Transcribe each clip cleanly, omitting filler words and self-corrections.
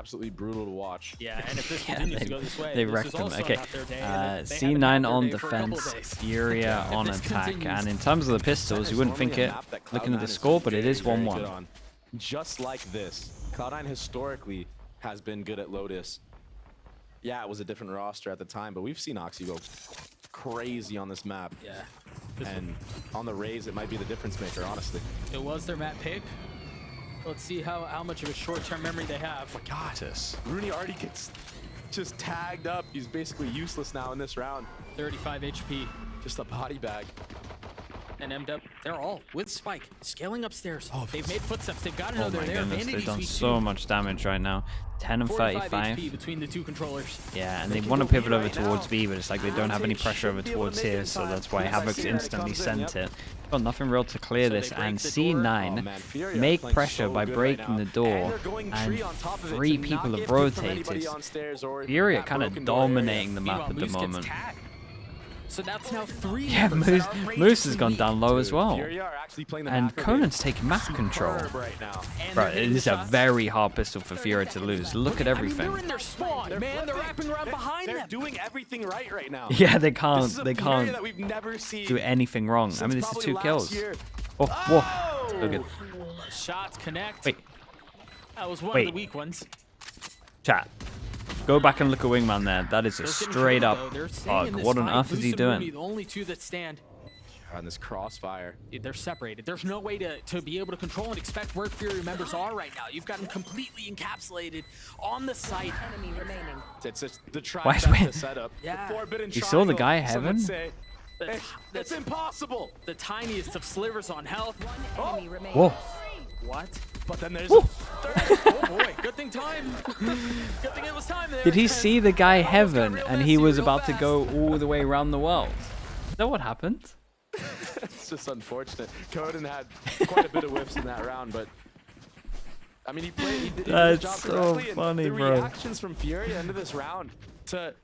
absolutely brutal to watch. Yeah, and if this continues to go this way, they this wrecked is him. also Okay, not their day, and they haven't C9 had their on day for a couple defense, days. FURIA on this attack. continues- And in terms of the pistols, you wouldn't think it looking at the score, but it is 1-1. Just like this, Cloud9 historically has been good at Lotus. Yeah, it was a different roster at the time, but we've seen Oxy go crazy on this map. Yeah. And on the Rays, it might be the difference maker, honestly. It was their map pick. Let's see how much of a short-term memory they have. Lotus. Rooney already gets just tagged up. He's basically useless now in this round. 35 HP. Just a body bag. And MW, they're all with Spike, scaling upstairs. Oh, They've made footsteps. They've got to know Oh they're my there. goodness, Vanity's they've done weak so too. much damage right now. 10 and 45 35. HP between the two controllers. Yeah, and they can want to go B pivot over right towards now. B, but it's like they don't have any pressure over towards here, so that's why Havoc's instantly sent it. Got nothing real to clear So they this, break and the door. C9 Oh, man, FURIA make playing pressure so by good breaking right the now. door, And they're going and tree on top of it 3 to not people get have hit from anybody rotated. on stairs or FURIA that kind of broken door area. dominating the map Meanwhile, at the Moose gets moment. tagged. So that's now 3 Yeah, members that are Moose has outrageously gone weak. down low as well. FURIA are actually playing the And macro Conan's game taking map control. superb right now. And Bro, they're it hitting the is a shots. very hard pistol for FURIA to lose. Look at I mean, everything. they're in their spawn, man. They're flipping. wrapping around behind They're them. doing everything right now. Yeah, they This can't. is a They FURIA can't that we've never seen do anything wrong. I since mean, this is probably 2 last kills. year. Oh, whoa. Still good. Shots connect. Wait. That was one Wait. of the weak ones. Chat. Go back and look at Wingman there. That is a Those getting straight drilled, up though. They're staying in bug. this What on fight. earth is Moose he and Rooney, doing? the only two that stand. On this crossfire. Dude, they're separated. There's no way to be able to control and expect where FURIA members are right now. You've got them completely encapsulated on the site. Enemy remaining. It's just the Why is trifecta we- setup. Yeah. The forbidden You saw the triangle, guy some would Heaven? say. The- It's impossible. The tiniest of slivers on health. Enemy remaining. Whoa. What? But then there's Woo. a third. Oh boy, good thing time. Good thing it was time there. Did he see the guy Heaven real and he messy was real about to fast. go all the way around the world? Is that what happened? It's just unfortunate. Coden had quite a bit of whiffs in that round, but I mean, he played. He did his That's job so correctly, and funny, the bro. reactions from FURIA into this round to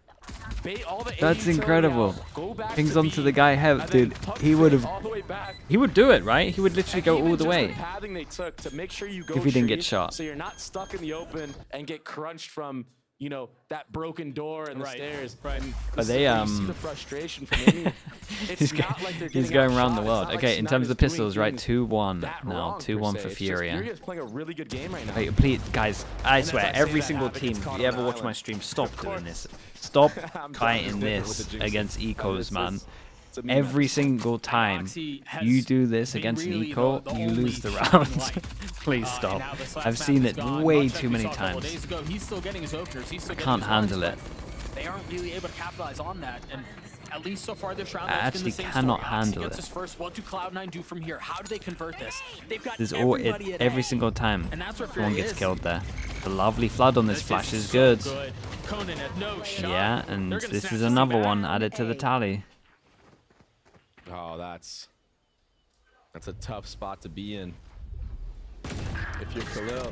bait all the A That's utility incredible. out, go back Pings to onto B, the guy Heaven, and then dude. pump He would fake have. all the way back. He would do it, right? He would literally And go even all the just way. pathing they took to make sure you go If he didn't get tree, shot. so you're not stuck in the open and get crunched from, you know, that broken door and the Right, stairs. right. And But this they, is where you see the frustration from Amy. It's He's, not like they're he's getting going around the outshot. It's world. not like Okay, in C9 terms of is doing pistols, right? things 2-1 that now. wrong, per 2-1 se. for It's just FURIA. FURIA's playing a really good game right now. Hey, please, guys, I as swear, I say every that, single Havoc team, gets caught you on ever the watch my island. stream, stop Of doing course. this. Stop I'm kiting trying to this with the jinxes. against ecos, man. It's a meme. Every single time Oxy has you do this been against an really eco, the you only lose the shining round. light. Please And stop. now this last I've map seen is it gone, way much like too we many saw a couple times. days ago. He's still getting his openers. He's still I getting can't his runs, handle it. but they aren't really able to capitalize on that. And at least so far this round, I that's been the actually same cannot story. Oxy handle gets it. his first. What do Cloud9 do from here? How do they convert this? They've got There's all it everybody at every A. single time. And that's where Someone FURIA gets is. killed there. The lovely flood on this flash is so good. Conan had no shot. Yeah, and They're gonna this snatch is this thing another back. one added to the tally. Oh, that's a tough spot to be in. If you're Khalil.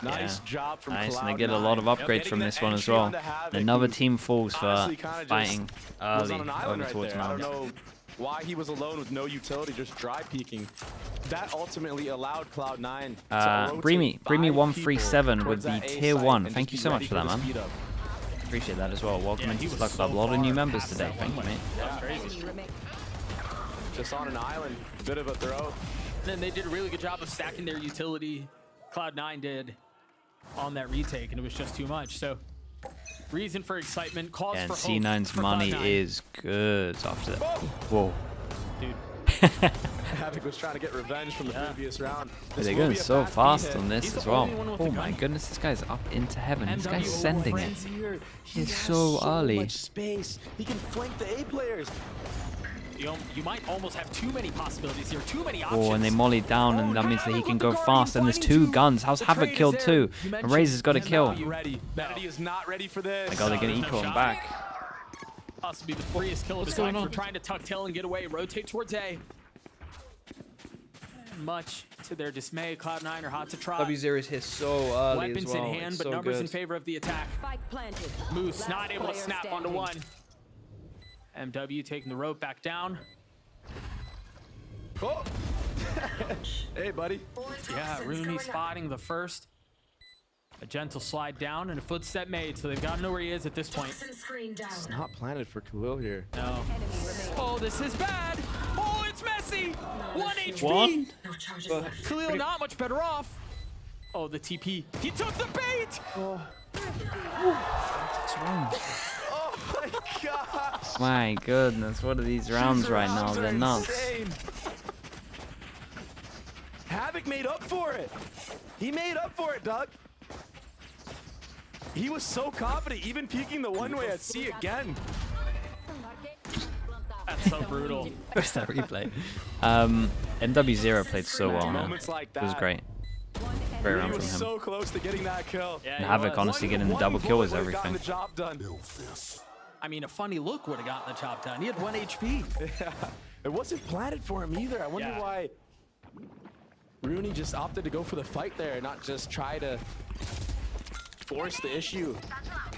Nice job from Nice, and they Cloud9. get a lot of upgrades Getting from the this one as entry well. onto Havoc, Another who team falls for honestly kinda just fighting was early on an island over right towards there. I don't Mount. know why he was alone with no utility, just dry peeking. That ultimately allowed Cloud9 to rotate Breamy 5 137 people with the towards that A tier site 1. and Thank just you be so ready much for that, the man. speed up. Appreciate that as well. Welcome Yeah, into he was Slug Club. so A lot of new far members past today. that Thank you, one. mate. That's crazy. Enemy remaining. Just on an island, bit of a throw. And then they did a really good job of stacking their utility. Cloud9 did on that retake, and it was just too much. So, reason for excitement, cause And for hope C9's for money Cloud9. is good after that. Whoa. Dude, Havoc was trying to get revenge from the previous round. This They're will going be a so fast fast B-hit. on this He's as the well. only one with Oh a my gun. goodness, this guy's up into heaven. This guy's MW sending it. Friends here. He He's has so early. much space. He can flank the A players. you might almost have too many possibilities here, too many options. Oh, and they molly down, and that means that he Havoc can with go the Guardian fast. And there's finding 2 guns. How's The Havoc trade is killed there. 2? You And mentioned Razor's got a he's kill. not Ready. Vanity is not ready for this. My God, they're going to There's no eco him shot. back. Possibly the freest kill of his going life. on? We're trying to tuck tail and get away, rotate towards A. Much to their dismay, Cloud9 are hot to trot. W0 is hit so early Weapons as well. in hand, It's but so numbers in good. favor of the attack. Spike planted. Moose Last not able to player snap onto standing. one. MW taking the rope back down. Oh. Hey, buddy. Yeah, Rooney spotting the first. A gentle slide down and a footstep made, so they've got to know where he is at this point. It's not planted for Khalil here. No. Enemy remaining. Oh, this is bad. Oh, it's messy. 1 HP. One? Khalil not much better off. Oh, the TP. He took the bait. What's wrong? Oh my gosh! My goodness, what are these rounds These right now? rounds are They're nuts. insane. Havoc made up for it. He made up for it, Doug. He was so confident, even peeking the one way at C again. That's so brutal. Where's that replay? MW0 played so well, man. Moments like It was that. great. Great He round was from him. so close to getting that kill. Yeah, And he Havoc, was. honestly, getting the One double kill was bullet would've gotten everything. the job done. I mean, a funny look would have gotten the job done. He had 1 HP. Yeah. It wasn't planted for him either. I wonder Yeah. why Rooney just opted to go for the fight there, not just try to force the issue.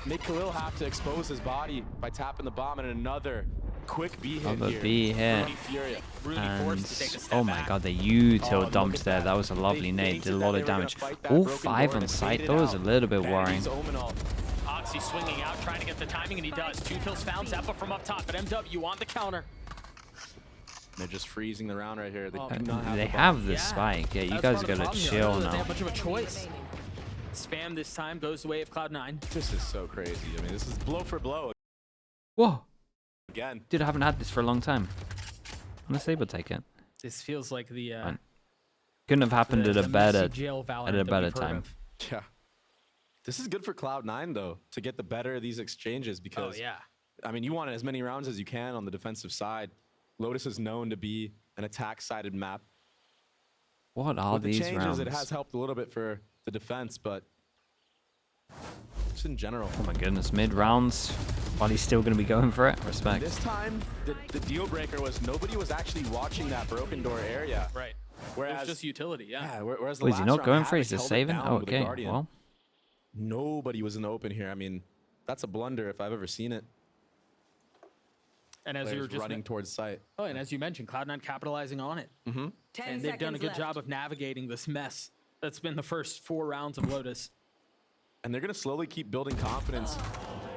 Make Khalil have to expose his body by tapping the bomb, and another quick B hit Another here. B hit. Rooney Furia. Rooney forced to take a And step oh my back. god, the Oh, util look dumped at there. that. That was a lovely They nade. Did a fainted lot that of they were gonna damage. fight that All broken 5 door on and they site. faded That was a out. little bit worrying. Vanity's Omenal. Oxy swinging out, trying to get the timing, and he does. 2 kills found. Zappa from up top, but MW on the counter. They're just freezing the round right here. They Oh, do not have They the bomb. have the Yeah. spike. Yeah, you That's guys part of the gotta problem here. I chill don't know that They now. have much of a choice. remaining. Spam this time goes the way of Cloud9. This is so crazy. I mean, this is blow for blow Whoa. again. Dude, I haven't had this for a long time. On a saber take it. This feels like the Fine. Couldn't have happened at a the better messy jail Valorant at a that better we've heard time. of. Yeah. This is good for Cloud9 though, to get the better of these exchanges Oh because yeah. I mean, you want as many rounds as you can on the defensive side. Lotus is known to be an attack-sided map. What are With the these changes, rounds? it has helped a little bit for the defense, but just in general. Oh my goodness, mid rounds. While he's still gonna be going for it. Respect. This time, the deal breaker was nobody was actually watching that broken door area. Right. It Whereas, was just utility. Yeah. yeah, whereas the Oh, is he last not round, going for it? He's Havoc just held it saving? down Oh, with the okay. Guardian. Well, Nobody was in the open here. I mean, that's a blunder if I've ever seen it. And as you were Players just running towards site. oh, and as you mentioned, Cloud9 capitalizing on it. 10 And they've done a seconds good left. job of navigating this mess that's been the first 4 rounds of Lotus. And they're going to slowly keep building confidence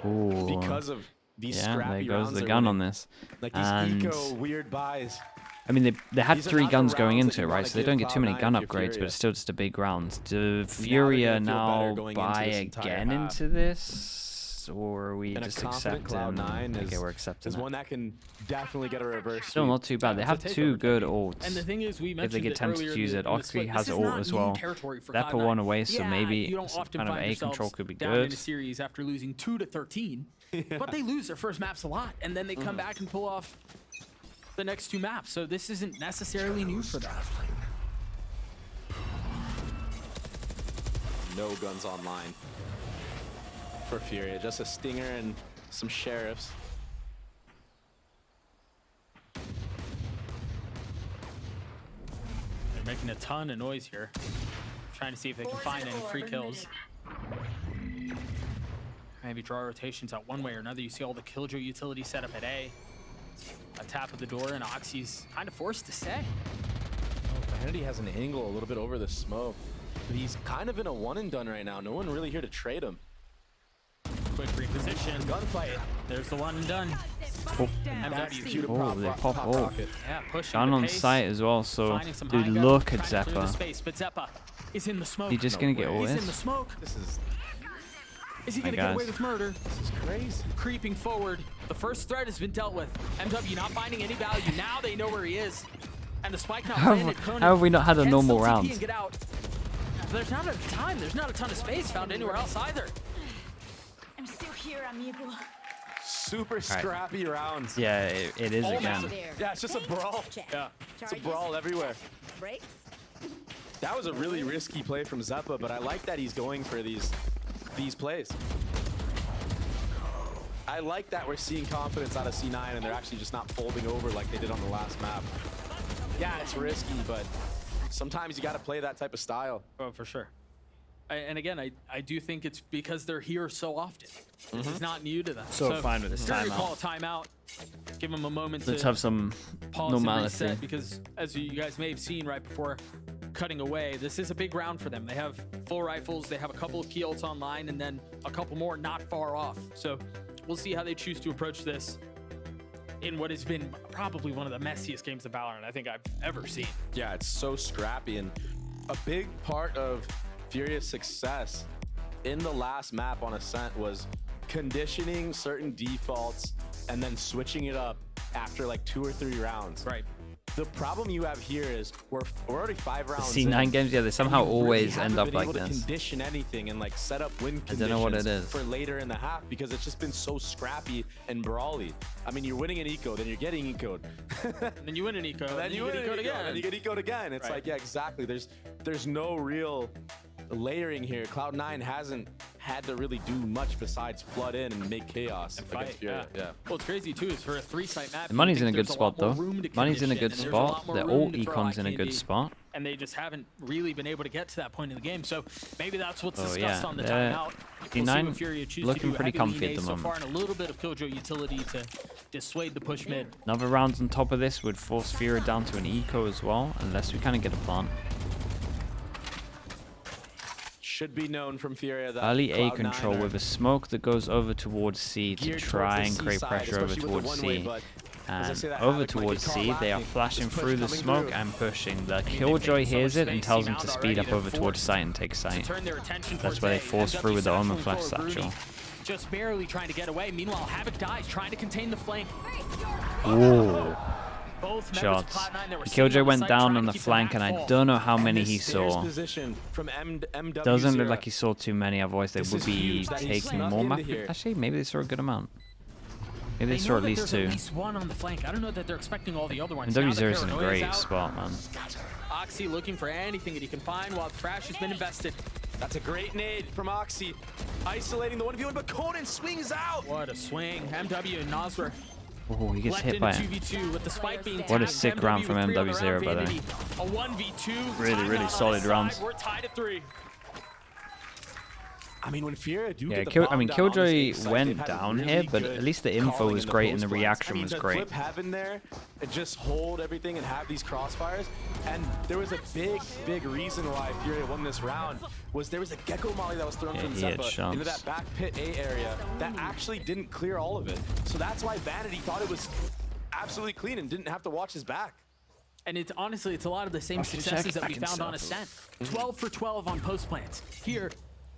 ooh. because of these Yeah, there scrappy goes rounds the they're gun on winning. this. Like these And eco weird buys. I mean, they had These are 3 not the guns going rounds that into you it, wanna right? So they give don't get too many Cloud9 gun if you're upgrades, but Furia. it's still just a big round. Do they're Furia gonna feel better now going into buy this entire again half. into this, or are we And a just confident accepting? Cloud9 Okay, we're accepting is it. one that can definitely get a reverse Still sweep. not too bad. They It's have a 2 takeover good technique. ults. And the thing is, we If mentioned they get it tempted earlier to use in it, the Oxley split. has This is ult not as new well. territory for That put Cloud9. one away, so Yeah, maybe you don't some often kind of find A yourselves control could be down in good. a series after losing 2 to 13, but they lose their first maps a lot, and then they come back and pull off the next 2 maps. So this isn't necessarily new for them. No guns online for Furia. Just a stinger and some sheriffs. They're making a ton of noise here, trying to see if they can find any free kills. Maybe draw rotations out one way or another. You see all the Killjoy utility set up at A. A tap of the door, and Oxy's kind of forced to stay. Oh, Vanity has an angle a little bit over the smoke. But he's kind of in a one and done right now. No one really here to trade him. Quick reposition. Gunfight. There's the one and done. Oh, That's MW. cute to Oh, they pop ult. rocket. Yeah, pushing Gun the on pace, site as well, so finding some high dude, ground, look at trying to clear the Zeppa. space, but Zeppa is in the smoke. He just gonna get way. all He's in the this? smoke. This is Is he My gonna get away guys. with murder? crazy. Creeping forward. The first threat has been dealt with. MW not finding any value. Now they know where he is. And the spike now landed. Conan How have we not had a can normal still TP round? and get out. But there's not a time. There's not a ton of space found anywhere else either. I'm still here, amigo. Super scrappy rounds. Yeah, it is Oh, again. There. Yeah, it's just a brawl. Check. Yeah. It's a brawl everywhere. Brakes. That was a really risky play from Zeppa, but I like that he's going for these plays. I like that we're seeing confidence out of C9 and they're actually just not folding over like they did on the last map. Yeah, it's risky, but sometimes you got to play that type of style. Oh, for sure. And again, I do think it's because they're here so often. This is not new to them. So fine with this Furia timeout. call a timeout. Give them a moment Let's to have some pause and normality. reset, because as you guys may have seen right before cutting away. This is a big round for them. They have full rifles, they have a couple of key ults online, and then a couple more not far off. So we'll see how they choose to approach this in what has been probably one of the messiest games of Valorant I think I've ever seen. Yeah, it's so scrappy, and a big part of FURIA's success in the last map on Ascent was conditioning certain defaults and then switching it up after like 2 or 3 rounds. Right. The problem you have here is we're already 5 rounds. C9 games, yeah, they somehow and you really always haven't end up been like able to this. condition anything and like set up win I don't know what it conditions is. for later in the half because it's just been so scrappy and brawly. I mean, you're winning an eco, then you're getting ecoed. And then you win an eco, And then you win an eco again. and you get ecoed again. It's Right. like, yeah, exactly. There's no real layering here. Cloud9 hasn't had to really do much besides flood in and make chaos And against fight, FURIA. yeah. Well, it's crazy too is for a 3-site map. The you money's think in a good there's lot spot more though. room to Money's in a condition, good and there's a lot spot. more The room ult to throw econ's in a good IKD, spot. and they just haven't really been able to get to that point in the game. So maybe that's what's Oh, discussed yeah, on the they're- timeout. C9 what FURIA choose looking to do. pretty Heavy comfy lean at the A so far, moment. and a little bit of Killjoy utility to dissuade the push mid. Another round on top of this would force FURIA down to an eco as well, unless we kind of get a plant. Should be known from FURIA that Early A Cloud9 control are with a smoke that goes over towards C to geared try towards and the create C pressure side, over especially with the towards one-way, C. but as I And say that, over Havoc might be towards caught C, they are lacking. flashing This push through the coming smoke through. and pushing. The they've Killjoy taken so hears much it and space, tells him C-Mount to speed already, up they're over towards forced site and take to site. turn their attention That's towards where they A. force MW through with the Omen satchel flash forward, satchel. Rudy just barely trying to get away. Meanwhile, Havoc dies, trying to contain the flank. Ooh. Both members of Shots. Cloud9 that were Killjoy sitting on the went site down trying on to the keep them flank, back and I full. don't know how And many this he stairs saw. position from MW Doesn't look Zero. like he saw too many, otherwise they This would is be huge that he taking snuck more into map. here. Actually, maybe they saw a good amount. Maybe they They saw know at that least there's 2. at least one on the flank. I don't know that they're expecting all the other ones. And Now W0 the is in a paranoia's great out. spot, man. Oxy looking for anything that he can find while Thrash has been invested. That's a great nade from Oxy. Isolating the 1v1, but Conan swings out. What a swing. MW and Nosra Oh, he gets left hit into by it. 2v2 with the spike being What a tagged. sick round from with 3 on the MW0, round, by the way. Vanity. A 1v2. Really, timeout really on solid his side. rounds. We're tied at 3. I mean, when FURIA do Yeah, get the bomb down on this Killjoy A site, went they've had down really here, but good at least the info calling was in the great and the post plans. reaction I mean, was to great. flip Heaven there and just hold everything and have these crossfires. And there was a big reason why FURIA won this round was there was a Gecko Molly that was thrown Yeah, from he had Zeppa into shots. that back pit A area that actually didn't clear all of it. So that's why Vanity thought it was absolutely clean and didn't have to watch his back. And it's honestly, it's a lot of the same should successes check that back we and found on stuff. Ascent. 12 for 12 on post plants. Here,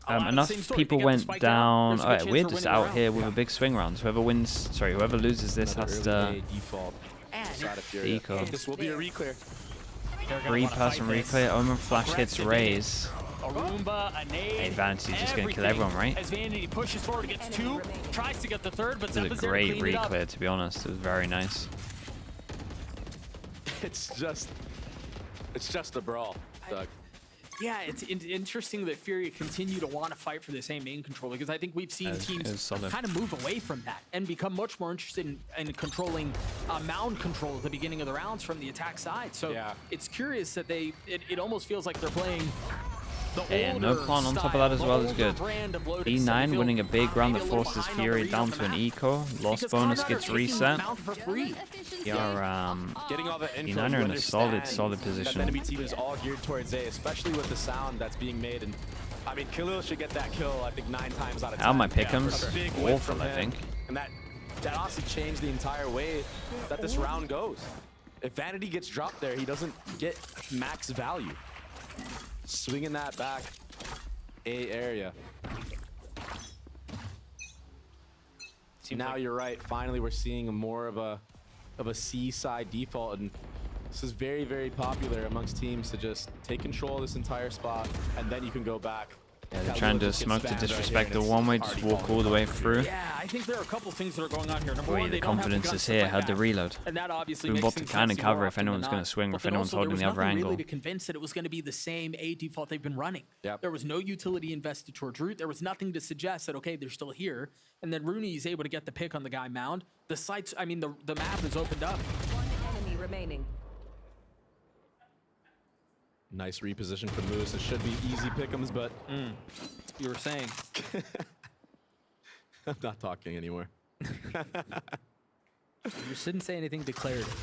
a lot of the Enough same story. people They get the went spike down. there's a good Alright, chance we're for just winning the out round. here with a big swing round. Whoever loses this has Another to early A default side of FURIA. eco. This will be a reclear. They're gonna wanna fight 3-person this. replay. Omen flash hits Aggressive Raze. A Roomba, a nade. Hey, Vanity's just gonna kill everything. everyone, right? As Vanity pushes forward, gets 2, tries to get the 3rd, but This is Zeppa's a there to great clean it up. reclear, to be honest. It was very nice. It's just a brawl, Doug. Yeah, it's interesting that FURIA continue to want to fight for the same main control because I think we've seen It's teams solid. kind of move away from that and become much more interested in controlling mound control at the beginning of the rounds from the attack side. So Yeah. it's curious that it almost feels like they're playing the And no older plan on top of style, that as the well is older good. brand of Lotus. So they E9 feel winning a big round maybe that a little forces behind on the Fury read down on the to an map. eco. Lost Because bonus Cloud9 are gets taking reset. Mount for free. They are Getting all the info, E9 are you in a solid understand that position. the enemy team is all geared towards A, especially with the sound that's being made. And I mean, Khalil should get that kill, I think, 9 times out of 10. How my pick'ems? A big win Awful, from I him. think. And that honestly changed the entire way that this round goes. If Vanity gets dropped there, he doesn't get max value. Swinging that back A area. Now you're right. Finally, we're seeing more of a C side default, and this is very, very popular amongst teams to just take control of this entire spot, and then you can go back. Yeah, they're Khalil trying to just gets smoke to spammed right here, disrespect and the it's one-way, just already walk falling all the way apart. through. Yeah, I think there are a couple things that are going on here. Number Boy, one, the they don't have confidence guns is to here. fight Had the back. reload. And that obviously We makes bought the things cannon easier cover more if often than anyone's gonna not. swing or But if then anyone's also, holding there the was other nothing angle. really to convince that it was going to be the same A default they've been running. Yep. There was no utility invested towards root. There was nothing to suggest that, okay, they're still here. And then Rooney is able to get the pick on the guy mound. The sights, I mean, the map is opened up. One enemy remaining. Nice reposition for Moose. It should be easy pick'ems, but You were saying. I'm not talking anymore. You shouldn't say anything declarative.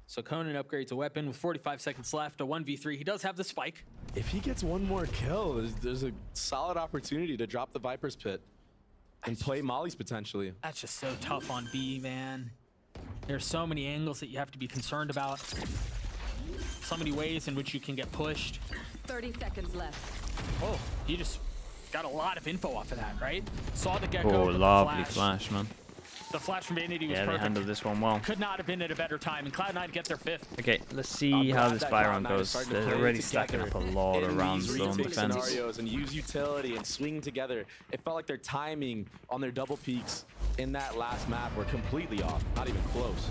So So Conan upgrades a weapon with 45 seconds left, a 1v3. He does have the spike. If he gets one more kill, there's a solid opportunity to drop the Viper's Pit and play Molly's potentially. That's just so tough on B, man. There's so many angles that you have to be concerned about. So many ways in which you can get pushed. 30 seconds left. Oh, he just got a lot of info off of that, right? Saw the gecko. Oh, but the lovely flash, man. The flash from Vanity was Yeah, they perfect. handled this one well. Could not have been at a better time, and Cloud9 get their 5th. Okay, let's I'm see how glad this that Byron Cloud9 is goes. starting to They're play already stacking up a together lot in of rounds these still on retake defense. scenarios and use utility and swing together. It felt like their timing on their double peaks in that last map were completely off, not even close.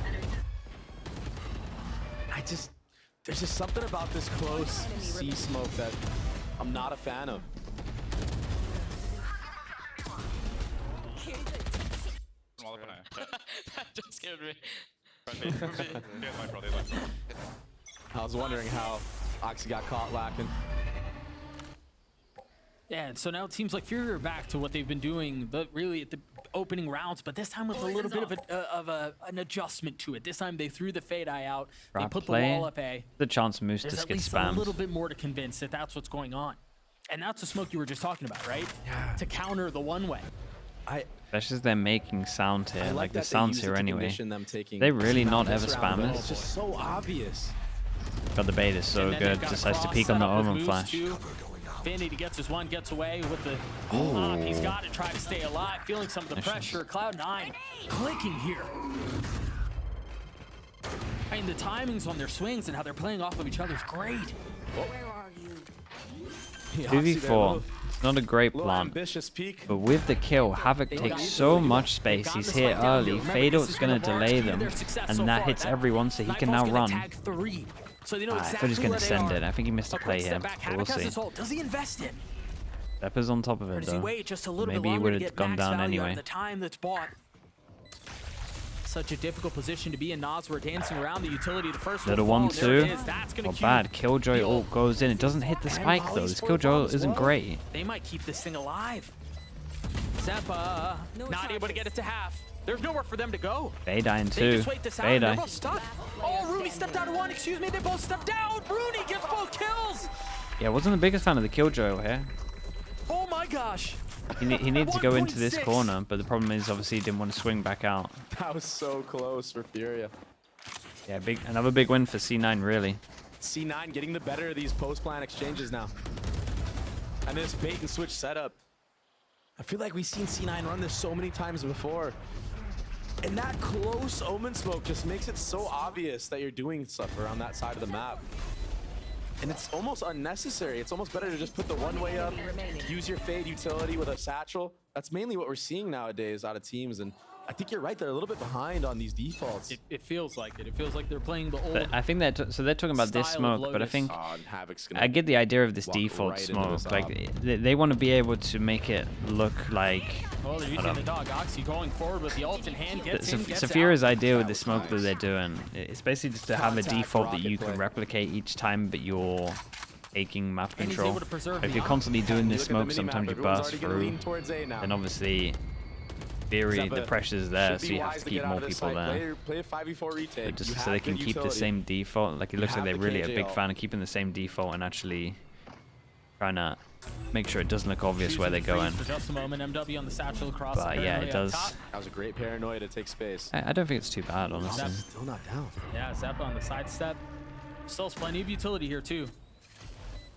There's just something about this close C smoke that I'm not a fan of. That just scared me. I was wondering how Oxy got caught lacking. Yeah, and so now it seems like Fury are back to what they've been doing, but really at the opening rounds, but this time with a little bit of an adjustment to it. This time they threw the Fade Eye out, they Right put play. the wall up A. The chance Moose There's just at gets least a spammed. little bit more to convince that that's what's going on. And that's the smoke you were just talking about, right? Yeah. To counter the one-way. Especially as they're making sound here, I like the that they sounds used here it to anyway. condition them taking They really not this ever round, spam but this. It's just so obvious. God, the bait is so And then good. they've got a Decides to cross peek on the set up with Omen Moose flash. too. Vanity gets his one, gets away with the pop. He's got to try to stay alive, feeling some of the Nice. pressure. Cloud9 clicking here. I mean, the timings on their swings and how they're playing off of each other is great. Where are you? Yeah, 2v4. It's not a great little plan. ambitious peak. But with the kill, Havoc takes so much space. He's here early. Fadeout's going to delay them, and that hits everyone, so he can now run. So they know I thought exactly he's going where to they send are. it. I think he missed a A quick play step here. back. But we'll Havoc has see. his ult. Does he invest it? Pepper's on top of Or it, does he though. wait just a little Maybe bit he longer would to have get gone max down value out anyway. of the time that's bought? Such a difficult position to be in. Nas, we're dancing around the utility. The first Little will fall. There it 1-2. is. That's gonna Not cue bad. Killjoy the ult goes in. It doesn't hit the spike, though. This Killjoy ult isn't great. They might keep this thing alive. Zeppa, not able to get it to half. There's nowhere for them to go. Fade Eye in They 2. just wait this out. Fade They're Eye. both stuck. Oh, Rooney stepped out of one. Excuse me. They both stepped out. Rooney gets both kills. Yeah, wasn't the biggest fan of the Killjoy ult here. Oh my gosh. He needs to go into this 1.6. corner, but the problem is obviously he didn't want to swing back out. That was so close for Furia. Yeah, another big win for C9, really. C9 getting the better of these post-plan exchanges now. And this bait and switch setup. I feel like we've seen C9 run this so many times before. And that close Omen smoke just makes it so obvious that you're doing stuff around that side of the map. And it's almost unnecessary. It's almost better to just put the one-way up, use your Fade utility with a satchel. That's mainly what we're seeing nowadays out of teams. And I think you're right. They're a little bit behind on these defaults. It feels like it. It feels like they're playing the old. But I think so they're talking about this style of smoke, but I Lotus. think And Havoc's gonna I get the idea of this walk default right into smoke. this Like op. they want to be able to make it look like. Oh, they're using the dog. Oxy going forward with the ult in hand. Gets in, gets Saphira's out. idea with That the was smoke that nice. they're doing, it's basically just to have a Contact default that you rocket can play. replicate each time, but you're taking map And he's control. able to preserve If the you're op. constantly doing You this look at smoke, the minimap, sometimes you everyone's burst already gonna through. lean towards A now. Then obviously, theory, the Zeppa pressure's there, should so be you have wise to get keep out more of this people side. there. Play a 5v4 retake. But just You so have they can good keep the utility. same default. Like it looks like have they're the really a KJ big ult. fan of keeping the same default and actually trying to make sure it doesn't look obvious where they're Choosing to going. freeze for just a moment. MW on the satchel across. But the yeah, paranoia it up does. top. That was a great paranoia to take space. I don't think it's too bad, honestly. I'm still not down. Yeah, Zeppa on the sidestep. Still has plenty of utility here too.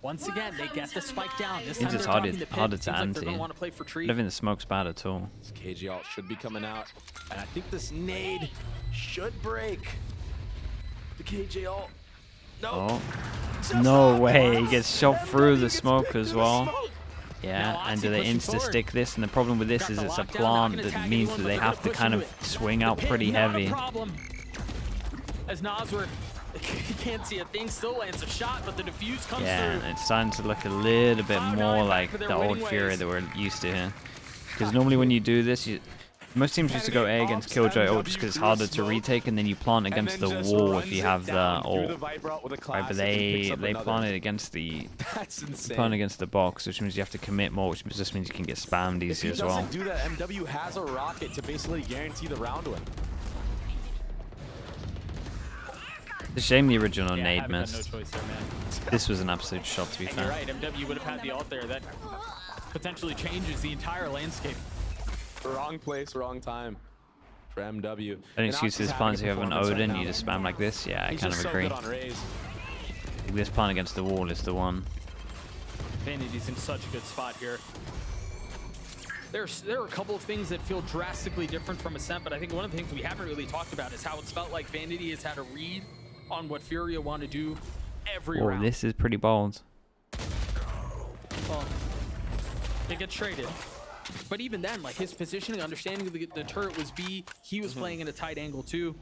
Once again, they get the spike down. This time It's they're harder- talking the pit. harder It to seems like they're anti. gonna want to play for I tree. don't think the smoke's bad at all. This KG ult should be coming out. And I think this nade should break. The KJ ult. No. Oh, Just no not. way. He gets shot through the gets smoke picked as through the well. smoke. Yeah, Now and Oxy do they pushing insta-stick this? And the problem with this Got is the it's a lockdown, not plant gonna that tag means anyone, that but they they're have gonna to push kind of into it. swing out The pit, pretty not a heavy. problem. As Nasr he can't see a thing, still lands a shot, but the defuse comes Yeah, through. and it's starting to look a little bit Cloud9 more back like to their the old winning Fury ways. that we're used to here. Because normally when you do this, most teams used to go A against Killjoy ult just because it's harder to retake, and then you plant And against then the just wall runs if you it have the down through ult. the Viper ult with a Right, classic but and picks they up another. planted against the That's insane. planted against the box, which means you have to commit more, which just means you can get spammed If he easier as well. doesn't do that, MW has a rocket to basically guarantee the round win. It's a shame the original Yeah, nade Havoc had no missed. choice there, man. This was an absolute shot, to be And you're fair. right, MW would have had the ult there. That potentially changes the entire landscape. Wrong place, wrong time for MW. Don't And excuse Oxy's this having plant a if you have an performance right Odin, now. you just spam like this. Yeah, I He's kind just of so agree. good on Raze. This plant against the wall is the one. Vanity's in such a good spot here. There are a couple of things that feel drastically different from Ascent, but I think one of the things we haven't really talked about is how it's felt like Vanity has had a read on what FURIA want to do every Oh, round. this is pretty bold. Well, it gets traded. But even then, like his positioning, understanding the turret was B, he was playing in a tight angle too.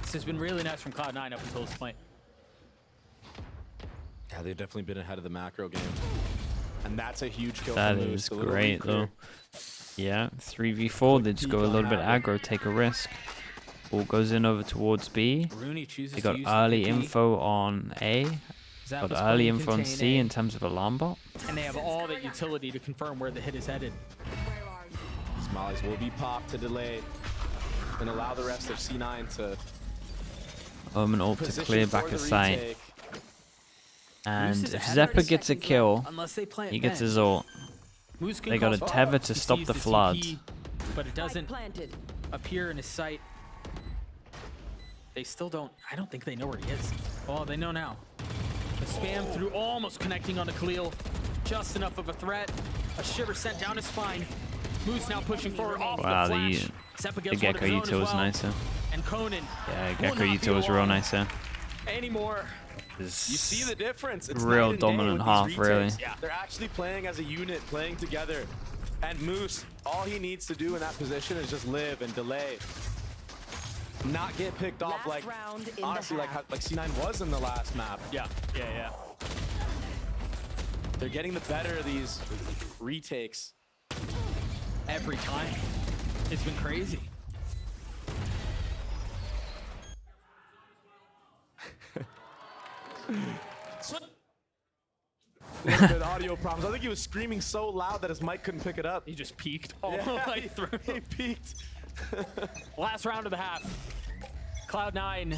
This has been really nice from Cloud9 up until this point. Yeah, they've definitely been ahead of the macro game. And that's a huge kill That for Moose. is A little great, weaker. though. Yeah, 3v4. They just go a little bit aggro, take a risk. Ball goes in over towards B. Rooney chooses They to got use early the info on A. Zappa's Got early playing info on contain C A, in terms of alarm bot. and they have all that utility to confirm where the hit is headed. Smollies will be popped to delay and allow the rest of C9 to Omen ult to position clear for back the a sight. retake. And Moose is if ahead of Zeppa gets a seconds kill, left, unless they plant he gets Ben. his ult. Moose can They got a cause tether problems. to He stop sees the flood. TP, but it doesn't Planted. appear in his sight. They still don't. I don't think they know where he is. Oh, they know now. The spam through, almost connecting onto Khalil. Just enough of a threat. A shiver sent down his spine. Moose now pushing forward off Wow, the the flash. Zeppa The gets one of Gecko his own Yuto as was well. nicer. And Conan Yeah, will Gecko not be Yuto was real alone nicer. anymore. You see the difference. It's Real night and day dominant with half, these really. retakes. Yeah, they're actually playing as a unit, playing together. And Moose, all he needs to do in that position is just live and delay. Not get picked off Last like, round in the honestly, like half. C9 was in the last map. Yeah. They're getting the better of these retakes. Every time. It's been crazy. Good audio problems. I think he was screaming so loud that his mic couldn't pick it up. He just peaked all the Yeah, way through. he peaked. Last round of the half. Cloud9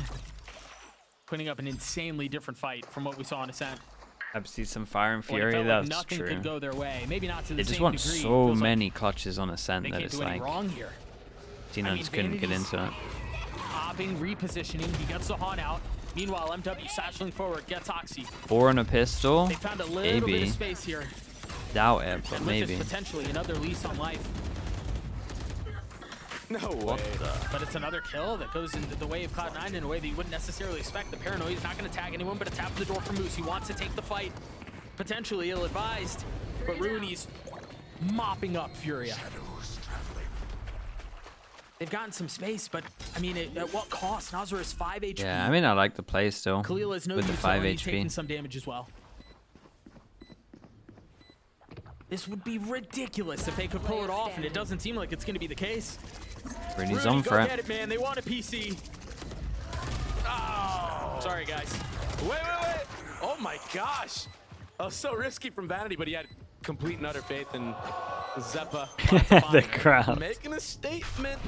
putting up an insanely different fight from what we saw in Ascent. Absolutely some fire and When it fury, felt like that's nothing true. could go their way. Maybe not to the They same just want degree. It so feels like many clutches on Ascent they that can't it's do any like wrong here. Tina just couldn't get Vanity's into it. Hopping, repositioning. He gets the Haunt out. Meanwhile, MW satcheling forward, gets Oxy. 4 and a pistol. They found a little bit Maybe. of space here. Doubt it, but And with maybe. this potentially another lease on life. No What way. the? But it's another kill that goes into the way of Cloud9 in a way that you wouldn't necessarily expect. The Paranoid is not going to tag anyone, but a tap at the door for Moose. He wants to take the fight. Potentially ill-advised, but Rooney's mopping up Furia. They've gotten some space, but I mean, at what cost? Nazar is 5 HP. Yeah, I mean, I like the play still. Khalil has no with the use 5 on, he's taking HP. some damage as well. This would be ridiculous if they could pull it off, and it doesn't seem like it's going to be the case. Rooney's Rooney, on go for get it. it, man. They want a PC. Oh, sorry, guys. Wait. Oh my gosh. Oh, so risky from Vanity, but he had complete and utter faith in Zeppa. The crowd. Making a statement.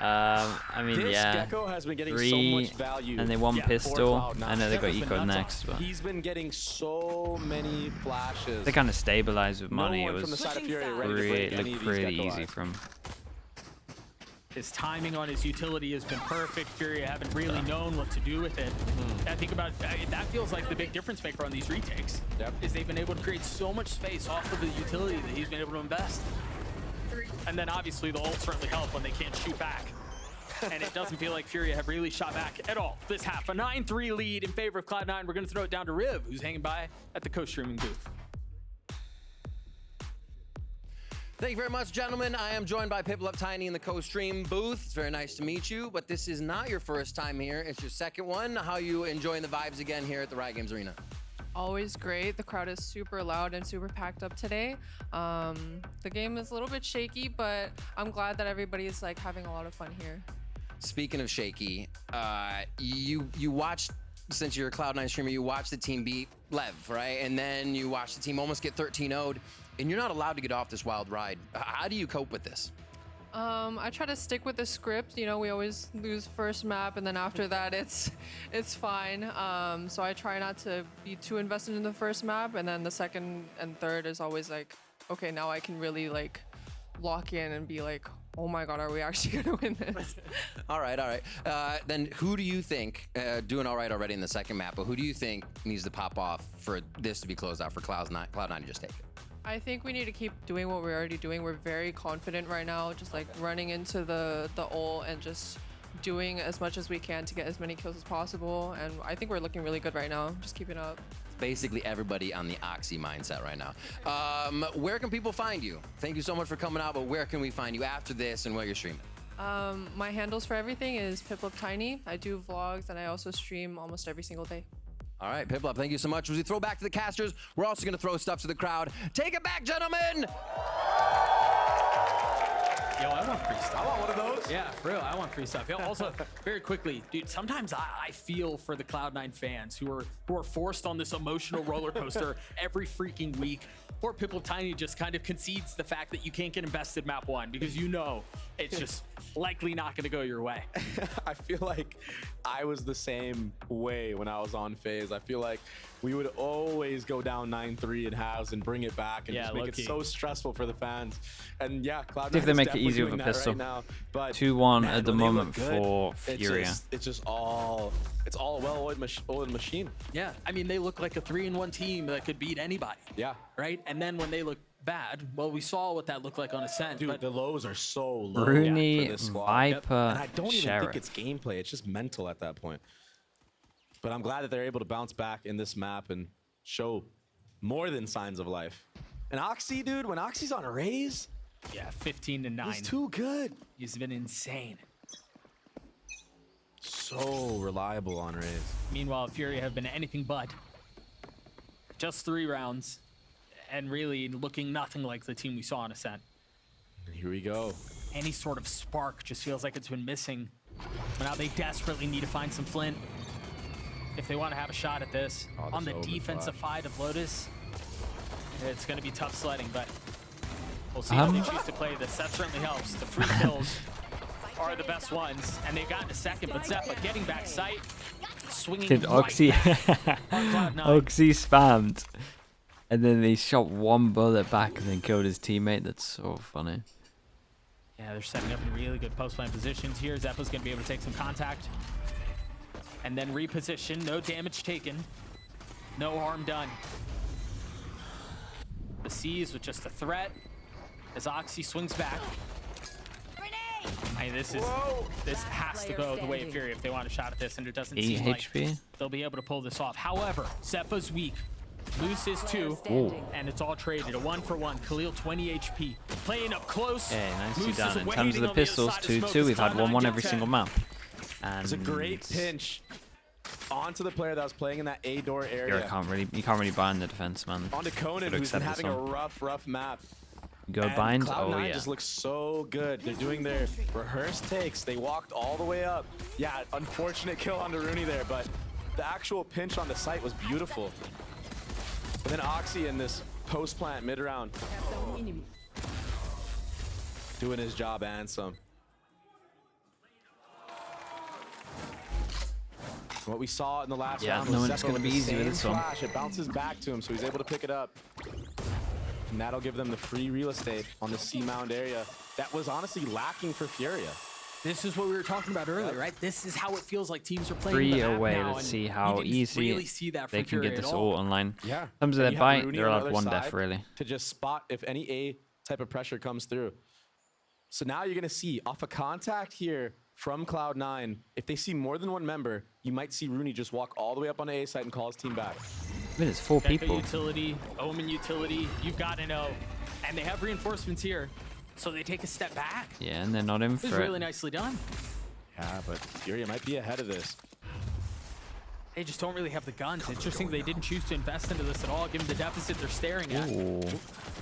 I mean, This yeah. Gecko has been getting so 3, much value. and they won Yeah, for pistol. Cloud9. I know they got Zeppa's been eco nuts next, but He's been getting so many flashes. they kind of stabilized with money. No It one from the was side of Fury Switching ready to break any looked of these pretty Gecko easy eyes. from. His timing on his utility has been perfect. Furia haven't really known what to do with it. I think about that feels like the big difference maker on these retakes. Yep. Is they've been able to create so much space off of the utility that he's been able to invest. And then obviously the ults certainly help when they can't shoot back. And it doesn't feel like Furia have really shot back at all this half. A 9-3 lead in favor of Cloud9. We're going to throw it down to Riv, who's hanging by at the co-streaming booth. Thank you very much, gentlemen. I am joined by Pip Tiny in the co-stream booth. It's very nice to meet you, but this is not your first time here. It's your second one. How are you enjoying the vibes again here at the Riot Games Arena? Always great. The crowd is super loud and super packed up today. The game is a little bit shaky, but I'm glad that everybody is like having a lot of fun here. Speaking of shaky, you watched, since you're a Cloud9 streamer, you watched the team beat Lev, right? And then you watched the team almost get 13-0'd, and you're not allowed to get off this wild ride. How do you cope with this? I try to stick with the script. You know, we always lose first map, and then after that, it's fine. So I try not to be too invested in the first map, and then the second and third is always like, okay, now I can really like lock in and be like, oh my god, are we actually gonna win this? All right, all right. Then who do you think, doing all right already in the second map, but who do you think needs to pop off for this to be closed out for Cloud9 to just take it? I think we need to keep doing what we're already doing. We're very confident right now, just like running into the ult and just doing as much as we can to get as many kills as possible. And I think we're looking really good right now. Just keep it up. Basically everybody on the Oxy mindset right now. Where can people find you? Thank you so much for coming out, but where can we find you after this and what you're streaming? My handles for everything is PipLoveTiny. I do vlogs and I also stream almost every single day. All right, Piplop, thank you so much. As we throw back to the casters, we're also going to throw stuff to the crowd. Take it back, gentlemen! Yo, I want free stuff. I want one of those. Yeah, for real, I want free stuff. Yo, also, very quickly, dude, sometimes I feel for the Cloud9 fans who are forced on this emotional roller coaster every freaking week. Poor PipLoveTiny just kind of concedes the fact that you can't get invested map 1 because you know it's just likely not going to go your way. I feel like I was the same way when I was on FaZe. I feel like we would always go down 9-3 in halves and bring it back and just make it so stressful for the fans. And yeah, Cloud9 if they is make it definitely easier with doing a that pistol. right now. But 2-1 man, at the when they moment look good, for FURIA. It's all a well-oiled machine. Yeah, I mean, they look like a 3-in-1 team that could beat anybody. Yeah. Right? And then when they look bad, well, we saw what that looked like on Ascent. Dude, but the lows are so low Rooney, for this squad. Viper, And I don't even Sheriff. think it's gameplay. It's just mental at that point. But I'm glad that they're able to bounce back in this map and show more than signs of life. And Oxy, dude, when Oxy's on a raise, yeah, 15-9. he's too good. He's been insane. So reliable on raise. Meanwhile, Furia have been anything but. Just 3 rounds, and really looking nothing like the team we saw on Ascent. And here we go. Any sort of spark just feels like it's been missing. But now they desperately need to find some flint if they want to have a shot at this. Oh, on the this defensive overclock. side of Lotus, it's going to be tough sledding, but we'll see how they choose to play this. That certainly helps. The free kills are the best ones, and they've gotten a second, but Zeppa getting back sight, swinging Did Oxy Oxy spammed, and then he shot one bullet back and then killed his teammate. That's so funny. Yeah, they're setting up in really good post-plant positions here. Zeppa's going to be able to take some contact and then reposition. No damage taken, no harm done. The C's with just a threat as Oxy swings back. I mean, this has to go the way of Fury if they want a shot at this, and it doesn't 8 seem like HP. they'll be able to pull this off. However, Zeppa's weak. Loose is 2, and it's all traded. A 1-for-1. Khalil 20 HP. Playing up close. Yeah, nicely Moose done. is In terms of waiting the on the other pistols, side of smoke. 2-2. We've had Cloud9 1-1 every get single 10. map. And It's a great pinch onto the player that was playing in that A door area. You can't really bind the defense, man. Onto Conan, Gotta who's been accept this having a one. rough map. Go And bind. Cloud9 Oh yeah. just looks so good. They're doing their rehearsed takes. They walked all the way up. Yeah, unfortunate kill onto Rooney there, but the actual pinch on the site was beautiful. And then Oxy in this post plant mid round, doing his job and some. What we saw in the last round no was one's Zeppa gonna with be the easy with same this one. flash. It bounces back to him, so he's able to pick it up. And that'll give them the free real estate on the C mound area that was honestly lacking for Furia. This is what we were talking about earlier, right? This is how it feels like teams are playing 3 the map away. now, Let's and see you how didn't easy really see that they from can Furia get at this all. ult online. Yeah. In terms of And their you have bite, Rooney they're on the allowed other one side def, really. to just spot if any A type of pressure comes through. So now you're going to see off a contact here from Cloud9, if they see more than one member, you might see Rooney just walk all the way up on the A site and call his team back. I mean, it's 4 Becca people. utility, Omen utility, you've got to know. And they have reinforcements here, so they take a step back. Yeah, and they're not in This is for really it. nicely done. Yeah, but Furia might be ahead of this. They just don't really have the guns. It's interesting they didn't choose to invest into this at all, given the deficit they're staring at. Ooh,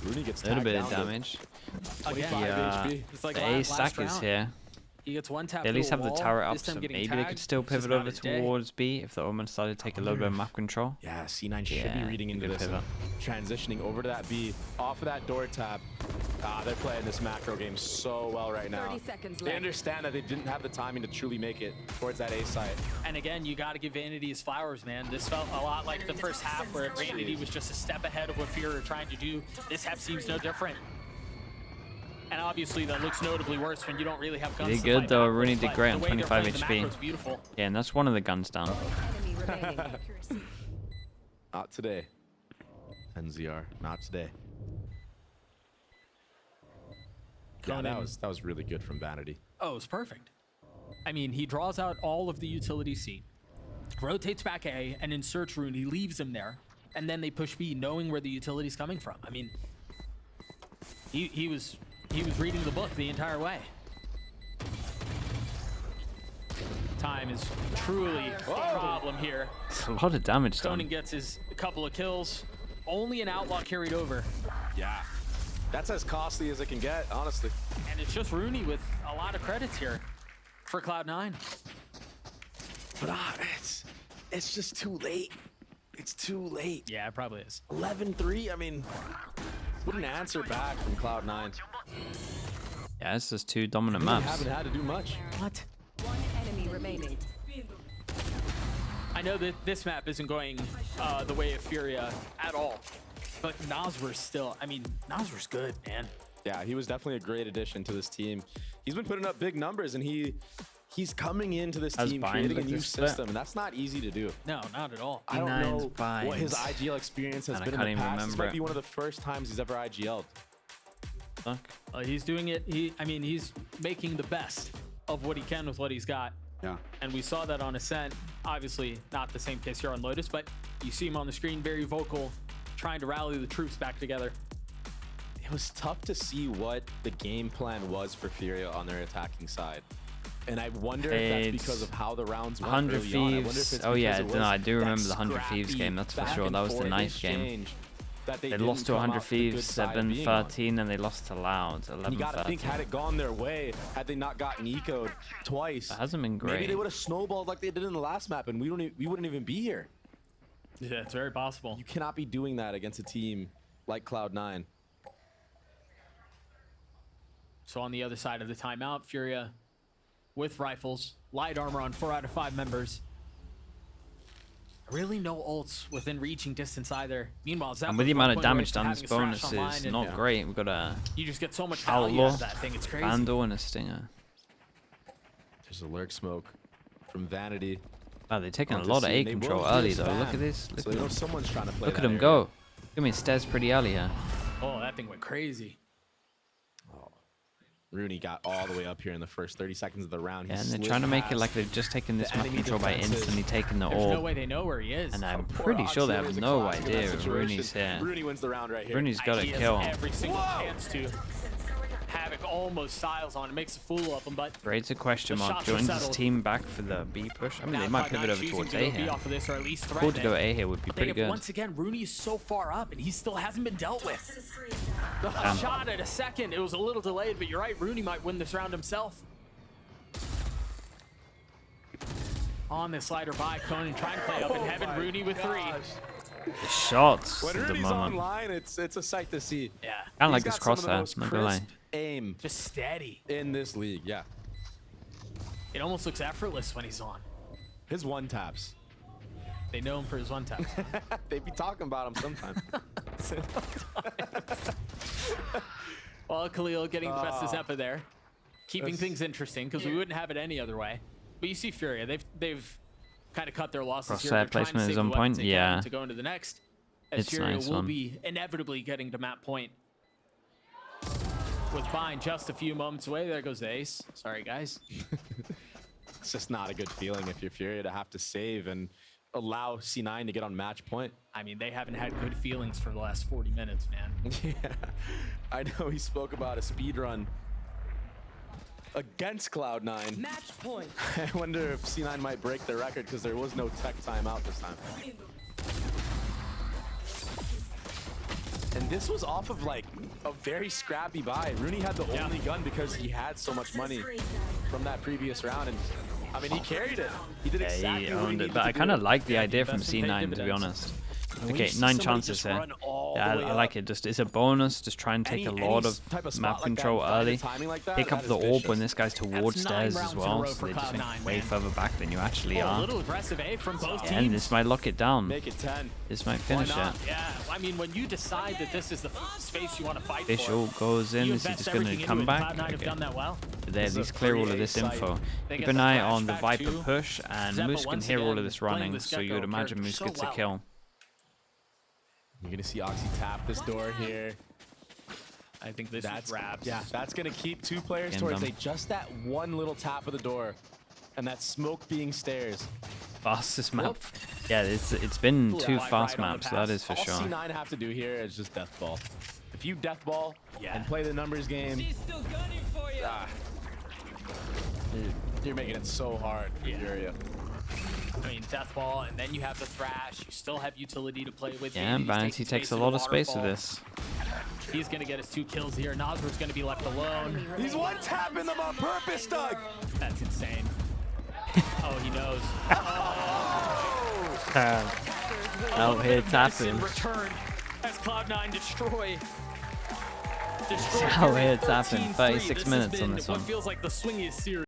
Rooney gets a little tagged bit down of to damage. 25 Yeah, HP. It's like the last A stack is round. here. He gets one tap. They at through least a have the wall, tower up, this time so getting maybe they could tagged. still It's just pivot not over his day. towards B if the Omen started to take a little bit of map control. Yeah, C9 should Yeah, be reading into good this. And pivot. transitioning over to that B, off of that door tap. They're playing this macro game so well right now. 30 seconds They left. understand that they didn't have the timing to truly make it towards that A site. And again, you got to give Vanity his flowers, man. This felt a lot like the first half where Vanity was just a step ahead of what FURIA are trying to do. This half seems no different. And obviously that looks notably worse when you don't really have guns Did to good fight though. back with, Rooney but did great the on way they're 25 playing the HP. macro's beautiful. Yeah, and that's one of the guns down. Enemy remaining. Not today. NZR, not today. Yeah, Conan. that was really good from Vanity. Oh, it's perfect. I mean, he draws out all of the utility C, rotates back A, and inserts Rooney, leaves him there, and then they push B, knowing where the utility's coming from. I mean, he was reading the book the entire way. Time is truly a problem here. It's a lot of damage Conan done. gets his couple of kills. Only an outlaw carried over. Yeah. That's as costly as it can get, honestly. And it's just Rooney with a lot of credits here for Cloud9. But it's just too late. It's too late. Yeah, it probably is. 11-3, I mean, what an answer back from Cloud9. Yeah, it's just two dominant They maps. haven't had to do much. What? One enemy remaining. I know that this map isn't going the way of FURIA at all, but Noswer's still, I mean, Noswer's good, man. Yeah, he was definitely a great addition to this team. He's been putting up big numbers, and he's coming into this As team Bind creating a with new this split. system, and that's not easy to do. No, not at all. I don't know Binds. what his IGL experience has Man, I been in can't the even past. This remember might be it. one of the first times he's ever IGL'd. Look. He's doing it. I mean, he's making the best of what he can with what he's got. Yeah. And we saw that on Ascent. Obviously, not the same case here on Lotus, but you see him on the screen, very vocal, trying to rally the troops back together. It was tough to see what the game plan was for FURIA on their attacking side. And I wonder if that's It's because of how the rounds went 100 early on. I wonder if Thieves. it's Oh yeah, because it no, was I do remember that the 100 Thieves scrappy game. That's for back sure. and That was the forth knife game. exchange that They didn't lost to come 100 off the good Thieves, side of being on. 7-13, and they lost to Loud, And you gotta think, 11-13. had it gone their way, had they not gotten eco'd twice, That hasn't been maybe great. they would have snowballed like they did in the last map, and we wouldn't even be here. Yeah, it's very possible. You cannot be doing that against a team like Cloud9. So on the other side of the timeout, FURIA with rifles, light armor on 4 out of 5 members. Really no ults within reaching distance either. Meanwhile, And with the amount of damage done, down, this bonus is not great. We've got a You just get so much value out Outlaw, of that thing. It's crazy. Vandal, and a Stinger. There's a lurk smoke from Vanity. Wow, they're taking a onto lot of C, A and they control will do a early though. Look spam. at this. Look So at they know them. someone's trying to play Look at that them area. go. I mean, stairs pretty early here. Oh, that thing went crazy. Rooney got all the way up here in the first 30 seconds of the round. He Yeah, and they're slid trying to make it past. like they've just taken this the map enemy control by defenses. instantly taking the There's no orb. way they know where he is. And I'm Poor pretty sure they Oxy have is a no classic in that idea situation. Rooney's here. Rooney wins the round right here. Rooney's got a He has kill. every single chance to. Havoc almost styles on it, makes a fool of him, but Raid's a question The mark. shots are Joins his settled. team back for the B push. I mean, now they might Cloud9 pivot over choosing towards to A go B here. off of this, or at least Cool to threaten go it. A here would be But pretty they have, good. once again, Rooney is so far up, and he still hasn't been dealt with. Damn. Shot at a second. It was a little delayed, but you're right. Rooney might win this round himself. On the slider by Conan, trying to play up in heaven. Rooney with 3. The shots When at the Rooney's moment. online, it's a sight to see. Yeah, I like He's this got some of the crosshair, most not gonna lie. crisp aim just steady. in this league. Yeah, It almost looks effortless when he's on. his one taps. They know him for his one tap. They be talking about him sometimes. Well, Khalil getting the best of Zeppa there, keeping things interesting because we wouldn't have it any other way. But you see FURIA, they've kind of cut their losses here. Crosshair They're trying to placement save is the on weapons point, they can yeah. to go into the next. As It's FURIA nice will one. be inevitably getting to map point. With Bind just a few moments away, there goes the ace. Sorry, guys. It's just not a good feeling if you're FURIA to have to save and allow C9 to get on match point. I mean, they haven't had good feelings for the last 40 minutes, man. Yeah, I know he spoke about a speed run against Cloud9. Match point. I wonder if C9 might break the record because there was no tech timeout this time. And this was off of like a very scrappy buy. Rooney had the only gun because he had so much money. from that previous round, and I mean, he carried it. He did Yeah, exactly he what he owned needed it. But to I kind of do. like the Yeah, idea from investment paid C9, to be dividends. honest. And when Okay, you see 9 somebody chances just here. run all Yeah, the way I like up, it. Just it's a bonus. Just try and take any- a any lot s- of type of spot map like that control and find the early. timing like that, Pick that up is the orb vicious. when this guy's towards 9 stairs as rounds in a well, row so for they just think Cloud9, way man. further back than you actually Oh, a are. little aggressive, from both teams. And this might lock it down. Make it 10. This might Why finish not? it. Yeah, I mean, when you decide that this is the space you want to fight Visual for, goes in. you Is he invest just going to everything come into it. back? Cloud9 have Okay. done that well. There, This is these a clear all free of this A site. info. They Keep get an the eye on the flashback Viper too. push, and Zeppa Moose can once hear all of again this playing running, this so you would Gekko imagine character Moose so gets a well. kill. You're gonna see Oxy tap this door here. I think this That's is Rabs. Yeah, that's gonna keep two players Again, towards dumb. just that one little tap of the door, and that smoke being stairs. Fastest map. Yeah, it's been two Right fast on the maps, that pass. is for All sure. C9 have to do here is just death ball. If you death ball and play the numbers game, you're making it so hard for Furia. I mean, death ball, and then you have the thrash. You still have utility to play with. Yeah, and Vanity takes a lot of space with this. He's gonna get his 2 kills here. Nosworth's gonna be left alone. He's one tapping them on purpose, Doug. That's insane. Oh, he knows. Out here In tapping. return, as Cloud9 destroy. Out here Furia tapping. 13-3. 36 This has minutes on been this what one. feels like the swingiest series.